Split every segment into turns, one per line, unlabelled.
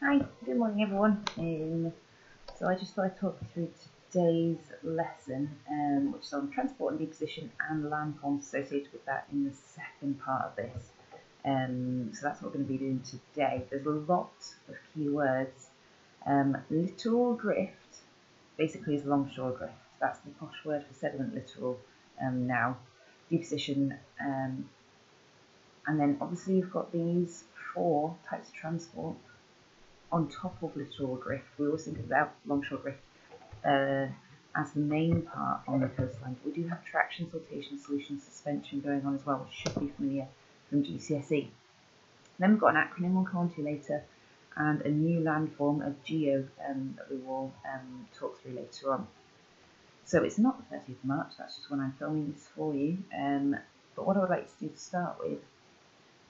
Hi, good morning everyone. So I just thought I'd talk you through today's lesson, which is on transport and deposition and landforms associated with that in the second part of this. So that's what we're going to be doing today. There's a lot of key words. Littoral drift basically is longshore drift. That's the posh word for sediment littoral now. Deposition, and then obviously you've got these 4 types of transport on top of littoral drift. We always think about longshore drift as the main part on the coastline. We do have traction, siltation, solution, suspension going on as well, which should be familiar from GCSE. Then we've got an acronym we'll come on to later, and a new landform, a GEO, that we will talk through later on. So it's not the 30th of March, that's just when I'm filming this for you. But what I would like to do to start with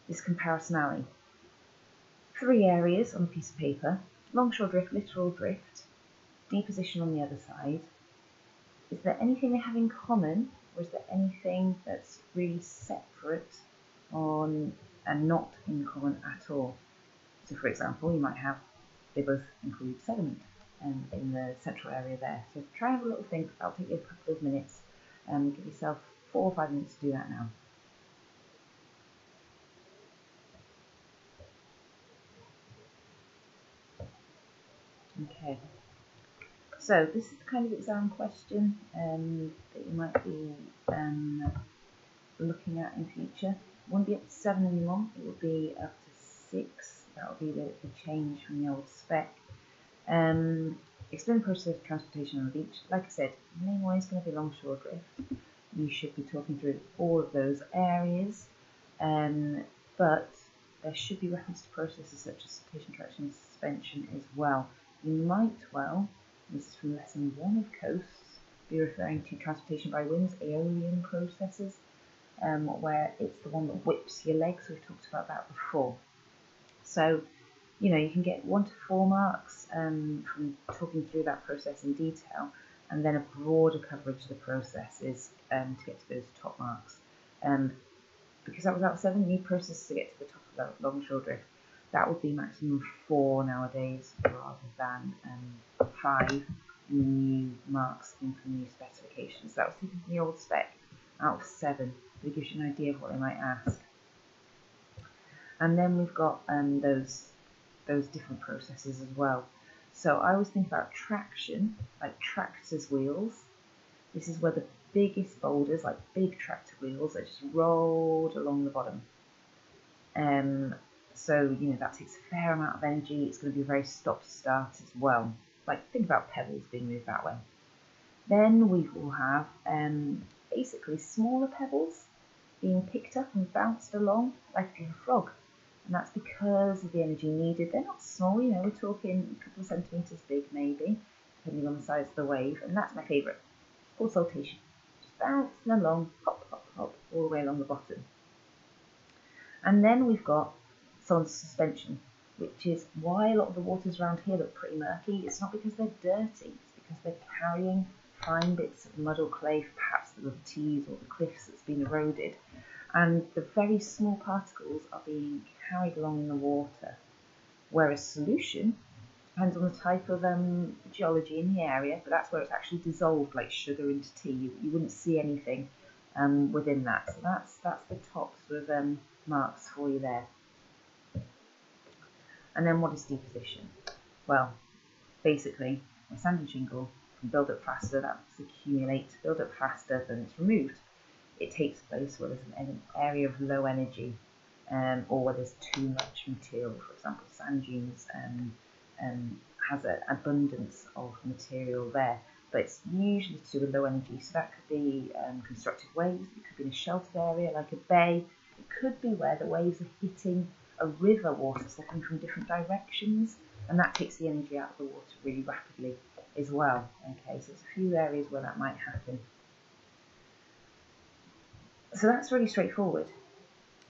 is comparisonality. 3 areas on a piece of paper: longshore drift, littoral drift, deposition on the other side. Is there anything they have in common, or is there anything that's really separate and not in common at all? So for example, you might have, they both include sediment in the central area there. So try and have a little think. That'll take you a couple of minutes. Give yourself 4 or 5 minutes to do that now. Okay, so this is the kind of exam question that you might be looking at in future. It won't be up to 7 anymore, it will be up to 6. That will be the change from the old spec. Explain the process of transportation on the beach. Like I said, the main one is going to be longshore drift. You should be talking through all of those areas, but there should be reference to processes such as siltation, traction, and suspension as well. You might well, this is from lesson 1 of coasts, be referring to transportation by winds, Erosional processes, where it's the one that whips your legs. We've talked about that before. So, you know, you can get 1 to 4 marks from talking through that process in detail, and then a broader coverage of the processes to get to those top marks. Because that was out of 7 new processes to get to the top of that longshore drift, that would be maximum 4 nowadays rather than 5 new marks from new specifications. That was taken from the old spec out of 7. It gives you an idea of what they might ask. And then we've got those different processes as well. So I always think about traction, like tractors' wheels. This is where the biggest boulders, like big tractor wheels, are just rolled along the bottom. So, you know, that takes a fair amount of energy. It's going to be a very stop-start as well. Like, think about pebbles being moved that way. Then we will have basically smaller pebbles being picked up and bounced along like a frog. And that's because of the energy needed. They're not small, you know, we're talking a couple of centimetres big maybe, depending on the size of the wave. And that's my favourite. It's called siltation. Just bouncing along, hop, hop, hop, all the way along the bottom. And then we've got solid suspension, which is why a lot of the waters around here look pretty murky. It's not because they're dirty, it's because they're carrying fine bits of mud or clay, perhaps the little tees or the cliffs that's been eroded, and the very small particles are being carried along in the water. Whereas solution depends on the type of geology in the area, but that's where it's actually dissolved like sugar into tea. You wouldn't see anything within that. So that's the top sort of marks for you there. And then what is deposition? Well, basically, a sand and shingle can build up faster, that's accumulate, build up faster than it's removed. It takes place where there's an area of low energy, or where there's too much material. For example, sand dunes has an abundance of material there, but it's usually to do with low energy. So that could be constructed waves, it could be in a sheltered area like a bay, it could be where the waves are hitting a river water, so they're coming from different directions, and that takes the energy out of the water really rapidly as well. Okay, so there's a few areas where that might happen. So that's really straightforward.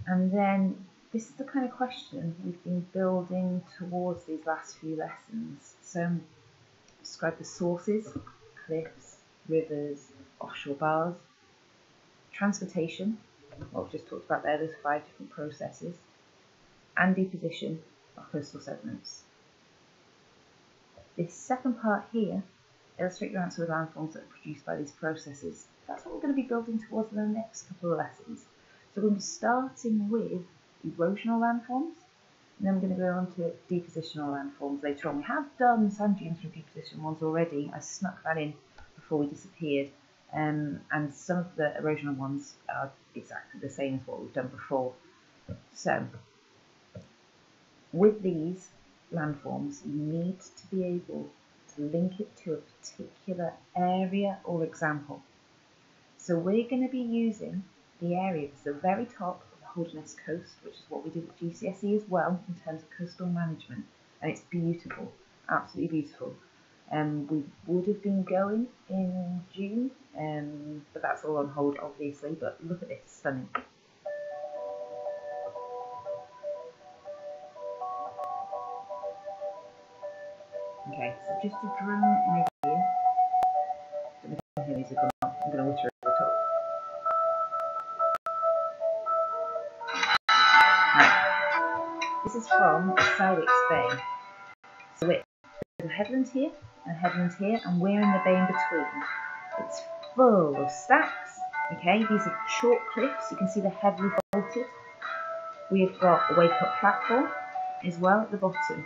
And then this is the kind of question we've been building towards these last few lessons. So describe the sources, cliffs, rivers, offshore bars, transportation, what we've just talked about there, those 5 different processes, and deposition of coastal sediments. This second part here, illustrate your answer with landforms that are produced by these processes. That's what we're going to be building towards in the next couple of lessons. So we're going to be starting with erosional landforms, and then we're going to go on to depositional landforms later on. We have done sand dunes from deposition ones already. I snuck that in before we disappeared, and some of the erosional ones are exactly the same as what we've done before. So with these landforms, you need to be able to link it to a particular area or example. So we're going to be using the area that's the very top of the Holderness coast, which is what we did at GCSE as well in terms of coastal management, and it's beautiful, absolutely beautiful. We would have been going in June, but that's all on hold obviously, but look at this, stunning. Okay, so just to drone in here, I don't know if you can hear music or not, I'm going to water over the top. Right. This is from Selwicks Bay. So there's a headland here, and a headland here, and we're in the bay in between. It's full of stacks, okay, these are chalk cliffs, you can see they're heavily faulted. We've got a wake-up platform as well at the bottom.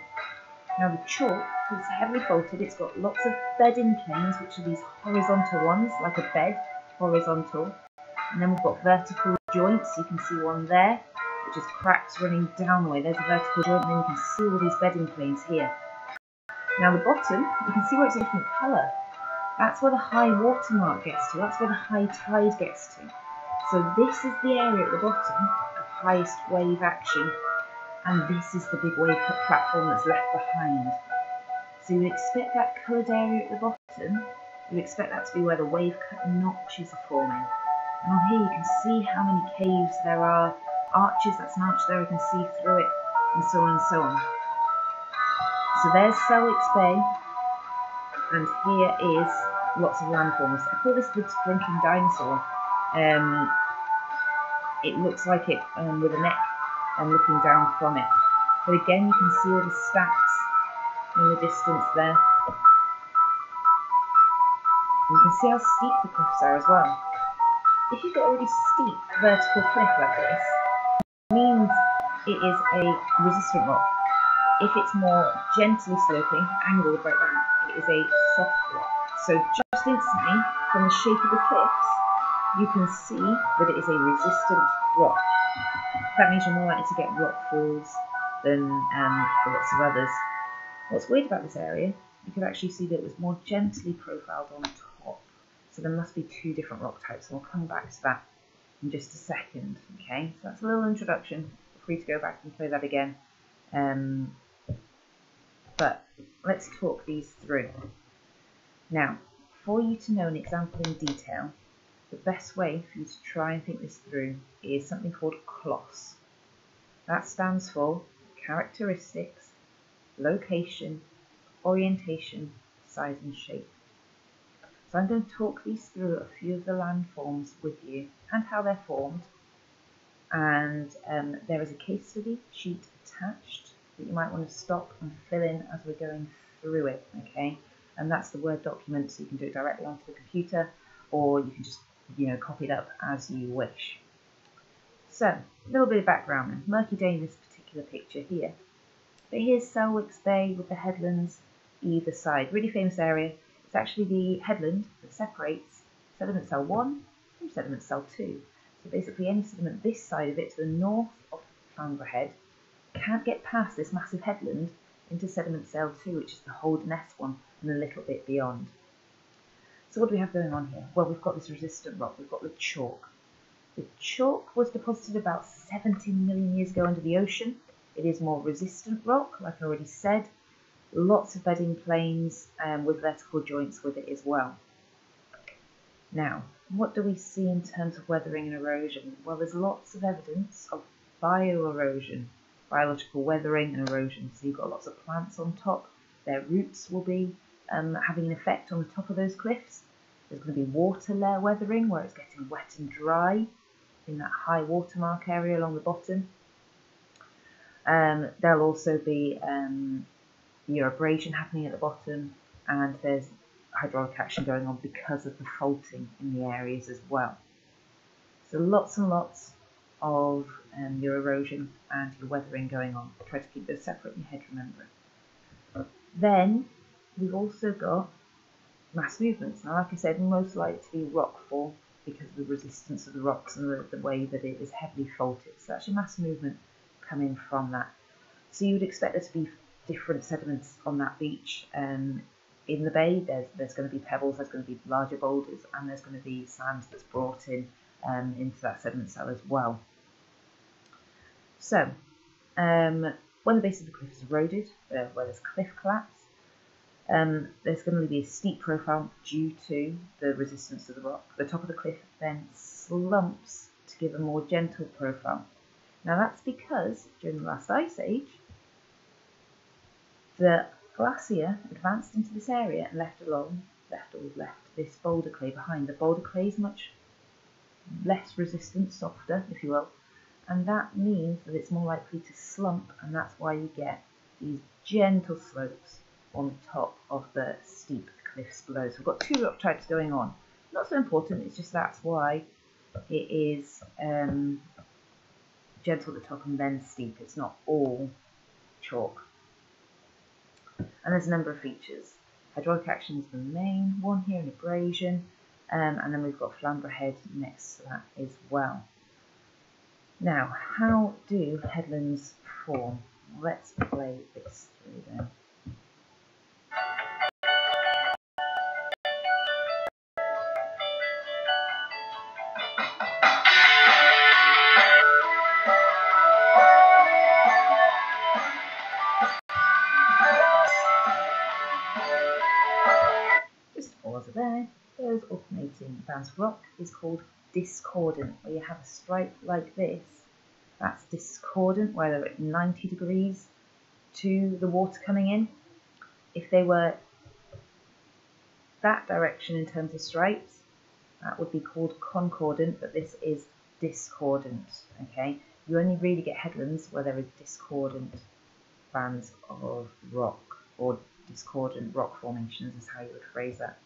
Now the chalk is heavily faulted, it's got lots of bedding planes, which are these horizontal ones, like a bed, horizontal. And then we've got vertical joints, you can see one there, which is cracks running down the way. There's a vertical joint, and then you can see all these bedding planes here. Now the bottom, you can see where it's a different colour. That's where the high water mark gets to, that's where the high tide gets to. So this is the area at the bottom of highest wave action, and this is the big wave cut platform that's left behind. So you expect that coloured area at the bottom, you expect that to be where the wave cut notches are forming. And on here you can see how many caves there are, arches, that's an arch there, you can see through it, and so on and so on. So there's Selwicks Bay, and here is lots of landforms. I call this the drinking dinosaur. It looks like it with a neck and looking down from it. But again, you can see all the stacks in the distance there. You can see how steep the cliffs are as well. If you've got a really steep vertical cliff like this, it means it is a resistant rock. If it's more gently sloping, angled like that, it is a soft rock. So just instantly, from the shape of the cliffs, you can see that it is a resistant rock. That means you're more likely to get rock falls than lots of others. What's weird about this area, you could actually see that it was more gently profiled on top. So there must be two different rock types, and we'll come back to that in just a second. Okay, so that's a little introduction. Feel free to go back and play that again. But let's talk these through. Now, for you to know an example in detail, the best way for you to try and think this through is something called CLOS. That stands for characteristics, location, orientation, size and shape. So I'm going to talk these through a few of the landforms with you and how they're formed. And there is a case study sheet attached that you might want to stop and fill in as we're going through it, okay? And that's the Word document, so you can do it directly onto the computer, or you can just copy it up as you wish. So, a little bit of background then. Murky day in this particular picture here. But here's Selwicks Bay with the headlands either side. Really famous area. It's actually the headland that separates sediment cell 1 from sediment cell 2. So basically any sediment this side of it to the north of Farnborough Head can't get past this massive headland into sediment cell 2, which is the Holderness one, and a little bit beyond. So what do we have going on here? Well, we've got this resistant rock, we've got the chalk. The chalk was deposited about 17 million years ago under the ocean. It is more resistant rock, like I already said. Lots of bedding planes with vertical joints with it as well. Now, what do we see in terms of weathering and erosion? Well, there's lots of evidence of bioerosion, biological weathering and erosion. So you've got lots of plants on top. Their roots will be having an effect on the top of those cliffs. There's going to be water layer weathering, where it's getting wet and dry in that high watermark area along the bottom. There'll also be your abrasion happening at the bottom, and there's hydraulic action going on because of the faulting in the areas as well. So lots and lots of your erosion and your weathering going on. Try to keep those separate in your head, remember. Then we've also got mass movements. Now, like I said, most likely to be rockfall because of the resistance of the rocks and the way that it is heavily faulted. So that's your mass movement coming from that. So you would expect there to be different sediments on that beach. In the bay, there's going to be pebbles, there's going to be larger boulders, and there's going to be sand that's brought in into that sediment cell as well. So, when the base of the cliff is eroded, where there's cliff collapse, there's going to be a steep profile due to the resistance of the rock. The top of the cliff then slumps to give a more gentle profile. Now that's because during the last ice age, the glacier advanced into this area and left this boulder clay behind. The boulder clay is much less resistant, softer, if you will, and that means that it's more likely to slump, and that's why you get these gentle slopes on the top of the steep cliffs below. So we've got two rock types going on. Not so important, it's just that's why it is gentle at the top and then steep. It's not all chalk. And there's a number of features. Hydraulic action is the main one here, an abrasion, and then we've got Flamborough Head next to that as well. Now, how do headlands form? Let's play this through then. Just pause there. Those alternating bands of rock is called discordant, where you have a stripe like this. That's discordant, where they're at 90 degrees to the water coming in. If they were that direction in terms of stripes, that would be called concordant, but this is discordant. Okay, you only really get headlands where there are discordant bands of rock, or discordant rock formations is how you would phrase that.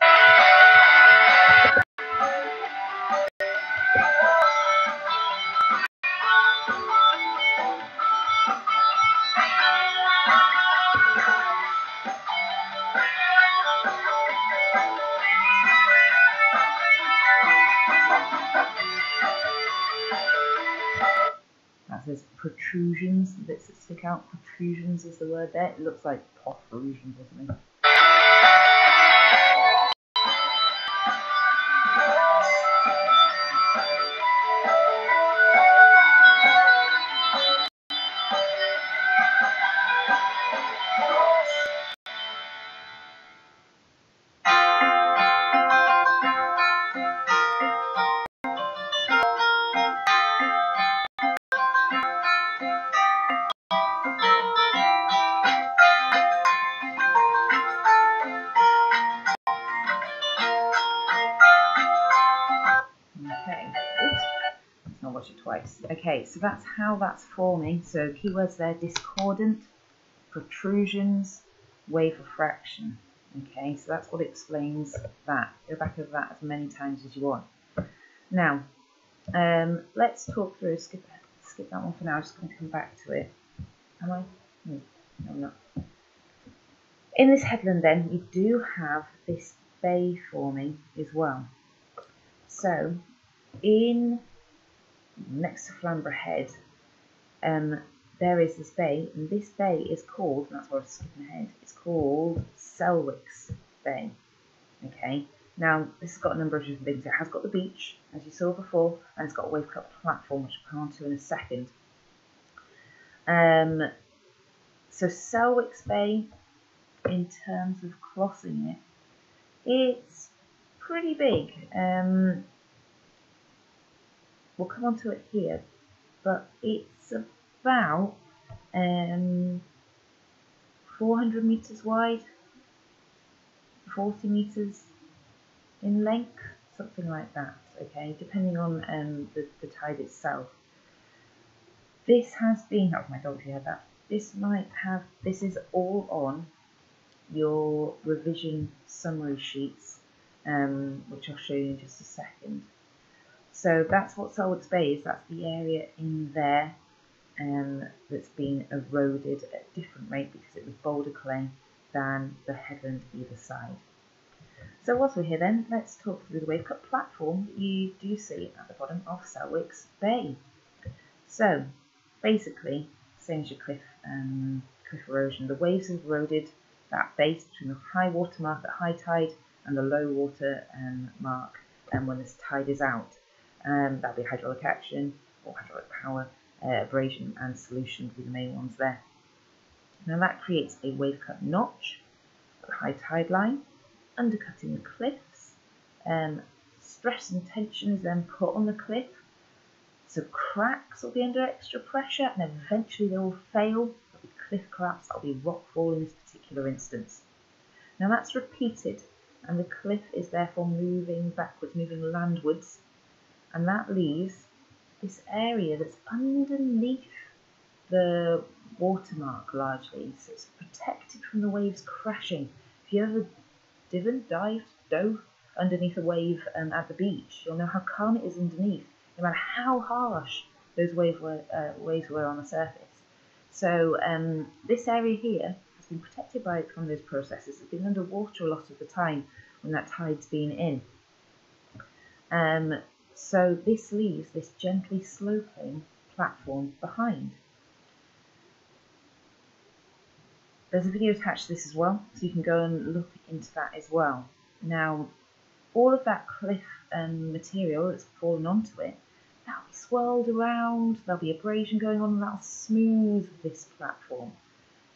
That says protrusions, the bits that stick out. Protrusions is the word there. It looks like protrusions or something. Twice. Okay, so that's how that's forming. So keywords there: discordant, protrusions, wave refraction. Okay, so that's what explains that. Go back over that as many times as you want. Now, let's talk through. Skip that one for now. I'm just going to come back to it. Am I? No, I'm not. In this headland, then, we do have this bay forming as well. So, next to Flamborough Head, there is this bay, and this bay is called, and that's why I was skipping ahead, it's called Selwick's Bay. Okay, now this has got a number of different things. It has got the beach, as you saw before, and it's got a wave cut platform, which I'll come on to in a second. So Selwick's Bay, in terms of crossing it, it's pretty big. We'll come on to it here, but it's about 400 metres wide, 40 metres in length, something like that, okay, depending on the tide itself. This has been, oh my dog, you heard that, this is all on your revision summary sheets, which I'll show you in just a second. So that's what Selwood's Bay is. That's the area in there that's been eroded at a different rate because it was boulder clay than the headland either side. So whilst we're here then, let's talk through the wave cut platform that you do see at the bottom of Selwood's Bay. So basically, same as your cliff erosion, the waves have eroded that base between the high water mark at high tide and the low water mark when this tide is out. That'll be hydraulic action or hydraulic power, abrasion and solution will be the main ones there. Now that creates a wave cut notch at the high tide line, undercutting the cliffs. Stress and tension is then put on the cliff, so cracks will be under extra pressure and eventually they will fail. There'll be cliff collapse, that'll be rockfall in this particular instance. Now that's repeated and the cliff is therefore moving backwards, moving landwards, and that leaves this area that's underneath the watermark largely, so it's protected from the waves crashing. If you ever dove underneath a wave at the beach, you'll know how calm it is underneath, no matter how harsh those waves were on the surface. So this area here has been protected from those processes. It's been underwater a lot of the time when that tide's been in. So this leaves this gently sloping platform behind. There's a video attached to this as well, so you can go and look into that as well. Now, all of that cliff material that's fallen onto it, that'll be swirled around, there'll be abrasion going on, and that'll smooth this platform.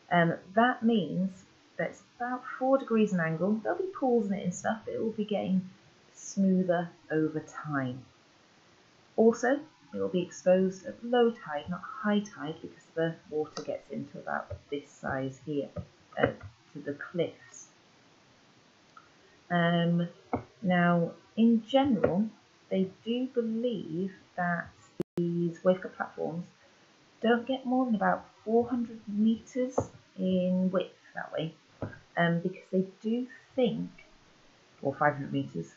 That means that it's about 4 degrees an angle. There'll be pools in it and stuff, but it will be getting smoother over time. Also, it will be exposed at low tide, not high tide, because the water gets into about this size here, to the cliffs. Now, in general, they do believe that these wave cut platforms don't get more than about 400 metres in width that way, because they do think, or 500 metres,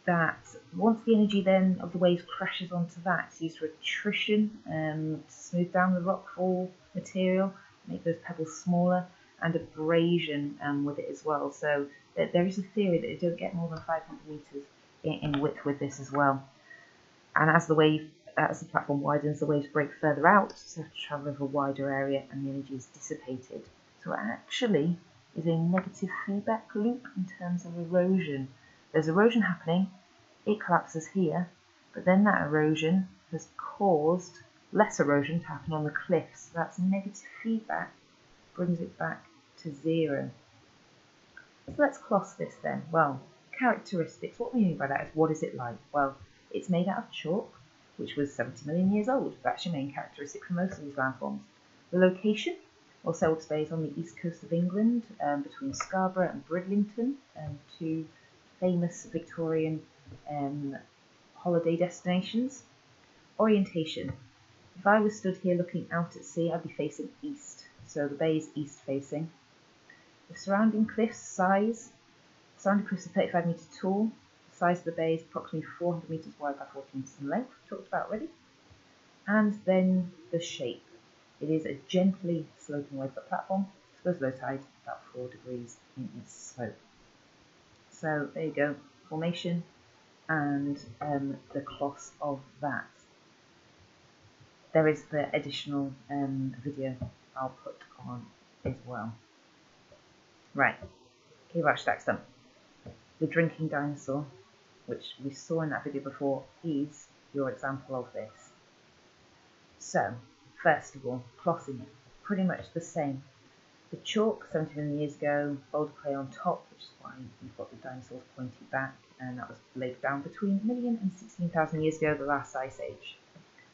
that once the energy then of the waves crashes onto that, it's used for attrition to smooth down the rockfall material, make those pebbles smaller, and abrasion with it as well. So there is a theory that it don't get more than 500 metres in width with this as well. And as the platform widens, the waves break further out, so have to travel over a wider area and the energy is dissipated. So it actually is a negative feedback loop in terms of erosion. There's erosion happening, it collapses here, but then that erosion has caused less erosion to happen on the cliffs. So that's negative feedback, brings it back to 0. So let's cross this then. Well, characteristics, what we mean by that is what is it like? Well, it's made out of chalk, which was 70 million years old. That's your main characteristic for most of these landforms. The location, well, Selwood's Bay is on the east coast of England, between Scarborough and Bridlington, 2 famous Victorian holiday destinations. Orientation. If I was stood here looking out at sea, I'd be facing east, so the bay is east facing. The surrounding cliffs size, surrounding cliffs are 35 metres tall. The size of the bay is approximately 400 metres wide by 40 metres in length, talked about already. And then the shape. It is a gently sloping wave cut platform, exposed low tide, about 4 degrees in its slope. So there you go, formation and the cloth of that. There is the additional video I'll put on as well. Right, cave arch stack stump. The drinking dinosaur, which we saw in that video before, is your example of this. So, first of all, clothing it, pretty much the same. The chalk, 70 million years ago, boulder clay on top, which is why you've got the dinosaurs pointed back, and that was laid down between 1 million and 16,000 years ago, the last ice age.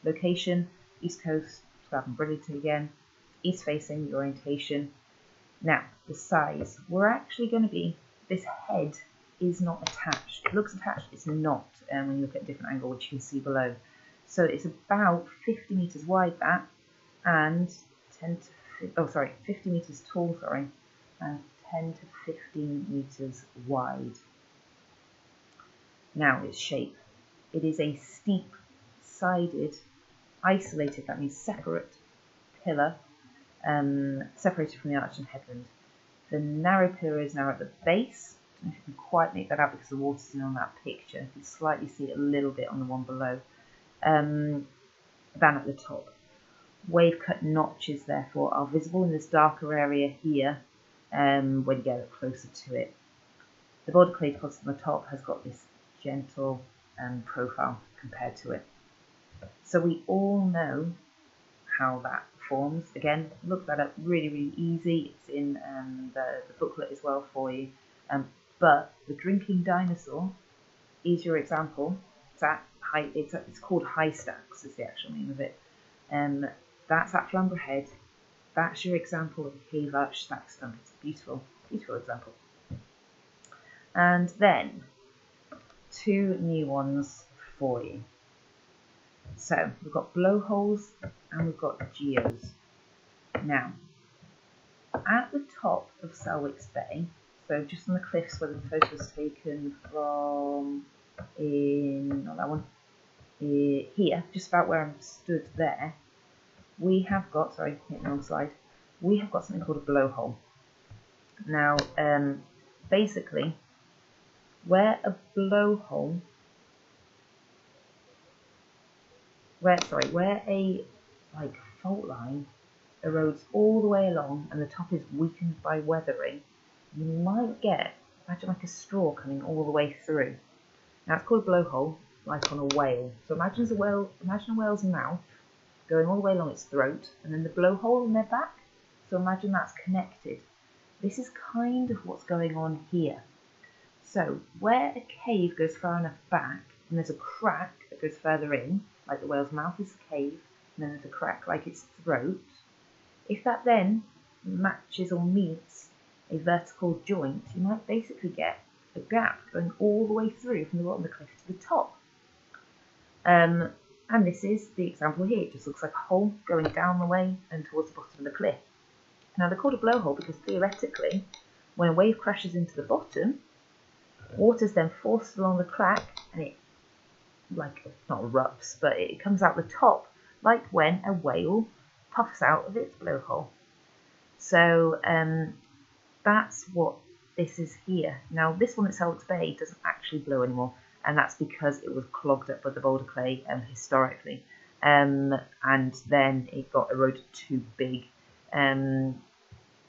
Location, east coast, Scarborough and Bridlington again, east facing, the orientation. Now, the size, we're actually going to be, this head is not attached. It looks attached, it's not, when you look at a different angle, which you can see below. So it's about 50 metres wide, that, and 50 metres tall, sorry, and 10 to 15 metres wide. Now its shape. It is a steep-sided, isolated, that means separate, pillar, separated from the arch and headland. The narrow pillar is now at the base. I don't know if you can quite make that out because the water's in on that picture. You can slightly see it a little bit on the one below. Than at the top. Wave cut notches therefore are visible in this darker area here when you get closer to it. The border clay deposit on the top has got this gentle profile compared to it. So we all know how that forms. Again, look that up, really easy. It's in the booklet as well for you. But the drinking dinosaur is your example. It's called High Stacks is the actual name of it. That's at Flamborough Head. That's your example of a cave arch stack stump. It's a beautiful example. And then 2 new ones for you. So we've got blowholes and we've got geos. Now, at the top of Selwick's Bay, so just on the cliffs where the photo was taken from, not that one, here, just about where I'm stood there, we have got, sorry, hit the wrong slide, we have got something called a blowhole. Now, basically, where a blowhole, where a fault line erodes all the way along and the top is weakened by weathering, you might get, imagine like a straw coming all the way through. Now it's called a blowhole, like on a whale. So imagine a whale's mouth going all the way along its throat, and then the blowhole in their back. So imagine that's connected. This is kind of what's going on here. So where a cave goes far enough back, and there's a crack that goes further in, like the whale's mouth is the cave, and then there's a crack like its throat, if that then matches or meets a vertical joint, you might basically get a gap going all the way through from the bottom of the cliff to the top. And this is the example here. It just looks like a hole going down the way and towards the bottom of the cliff. Now they're called a blowhole because theoretically, when a wave crashes into the bottom, water's then forced along the crack and it, like, not erupts, but it comes out the top, like when a whale puffs out of its blowhole. So that's what this is here. Now this one at Selwick's Bay doesn't actually blow anymore, and that's because it was clogged up with the boulder clay historically, and then it got eroded too big.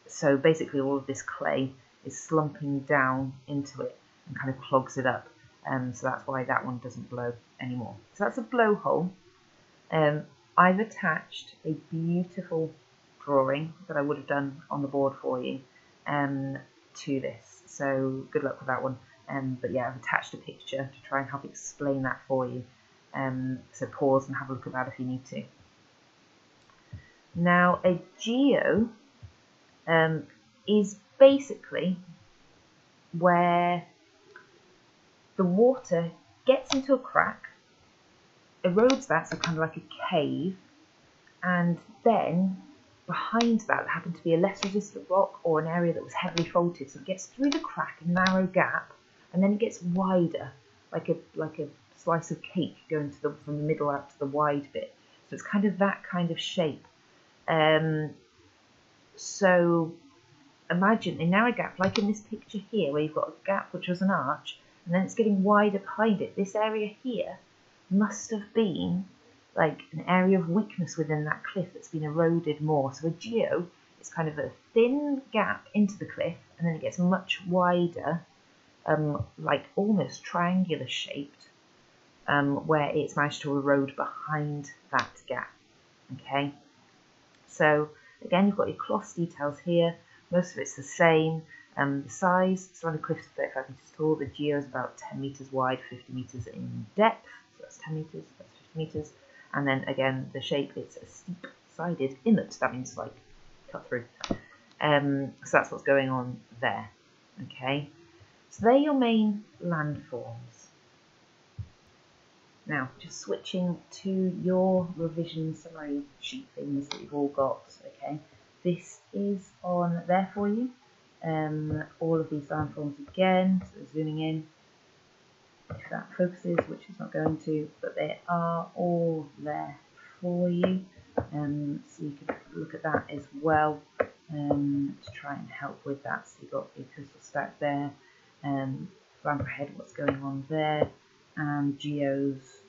So basically all of this clay is slumping down into it and kind of clogs it up. So that's why that one doesn't blow anymore. So that's a blowhole. I've attached a beautiful drawing that I would have done on the board for you to this. So good luck with that one. But yeah, I've attached a picture to try and help explain that for you. So pause and have a look at that if you need to. Now a geo is basically where the water gets into a crack, erodes that, so kind of like a cave, and then behind that there happened to be a less resistant rock or an area that was heavily faulted, so it gets through the crack, a narrow gap, and then it gets wider, like a slice of cake going to from the middle out to the wide bit. So it's kind of that kind of shape. So imagine a narrow gap, like in this picture here, where you've got a gap which was an arch, and then it's getting wider behind it. This area here must have been like an area of weakness within that cliff that's been eroded more. So a geo is kind of a thin gap into the cliff, and then it gets much wider, like almost triangular shaped, where it's managed to erode behind that gap. Okay, so again, you've got your cloth details here. Most of it's the same. The size, surrounding cliffs is 35 metres tall. The geo is about 10 metres wide, 50 metres in depth. So that's 10 metres, that's 50 metres. And then again, the shape, it's a steep-sided inlet. That means like cut through. So that's what's going on there. Okay, so they're your main landforms. Now, just switching to your revision summary sheet things that you've all got. Okay, this is on there for you. all of these landforms again, so zooming in, if that focuses, which it's not going to, but they are all there for you, so you can look at that as well to try and help with that. So you've got your coastal stack there, plan ahead what's going on there, and geos,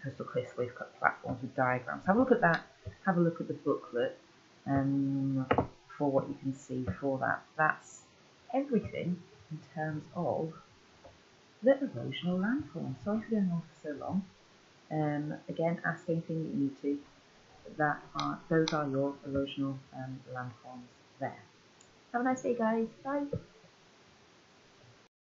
coastal cliffs, wave cut platforms with diagrams. Have a look at that, have a look at the booklet for what you can see for that. That's everything in terms of the erosional landform. Sorry for going on for so long. Again, ask anything that you need to. Those are your erosional landforms there. Have a nice day, guys. Bye.